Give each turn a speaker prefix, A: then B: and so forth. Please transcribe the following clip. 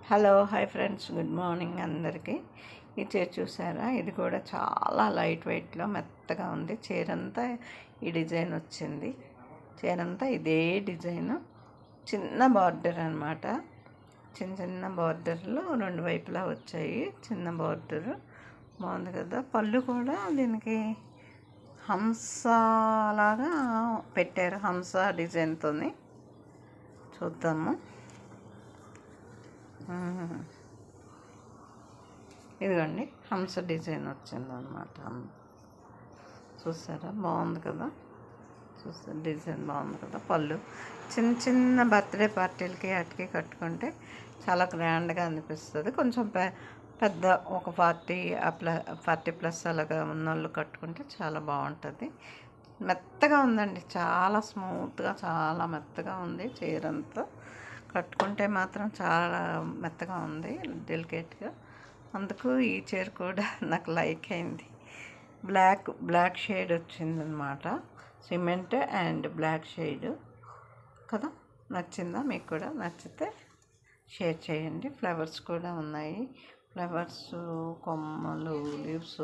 A: Hello hi friends, good morning అందరికీ. ఈ చీర చూసారా? ఇది కూడా చాలా లైట్ వెయిట్లో మెత్తగా ఉంది. చీర అంతా ఈ డిజైన్ వచ్చింది. చీర అంతా ఇదే డిజైన్, చిన్న బార్డర్ అనమాట. చిన్న చిన్న బార్డర్లు రెండు వైపులా వచ్చాయి. చిన్న బార్డర్ బాగుంది కదా. పళ్ళు కూడా దీనికి హంసలాగా పెట్టారు, హంస డిజైన్తో. చూద్దాము. ఇదిగోండి, హంస డిజైన్ వచ్చిందనమాట. చూసారా? బాగుంది కదా. చూసారా? డిజైన్ బాగుంది కదా. పళ్ళు చిన్న చిన్న బర్త్డే పార్టీలకి వాటికి కట్టుకుంటే చాలా గ్రాండ్గా అనిపిస్తుంది. కొంచెం పెద్ద ఒక 40+ అలాగా ఉన్నోళ్ళు కట్టుకుంటే చాలా బాగుంటుంది. మెత్తగా ఉందండి, చాలా స్మూత్గా, చాలా మెత్తగా ఉంది. చీర అంతా కట్టుకుంటే మాత్రం చాలా మెత్తగా ఉంది, డెలికేట్గా. అందుకు ఈ చీర కూడా నాకు లైక్ అయింది. బ్లాక్ షేడ్ వచ్చిందనమాట. సిమెంట్ అండ్ బ్లాక్ షేడ్ కదా. నచ్చిందా? మీకు కూడా నచ్చితే షేర్ చేయండి. ఫ్లవర్స్ కూడా ఉన్నాయి. ఫ్లవర్స్, కొమ్మలు, లీవ్స్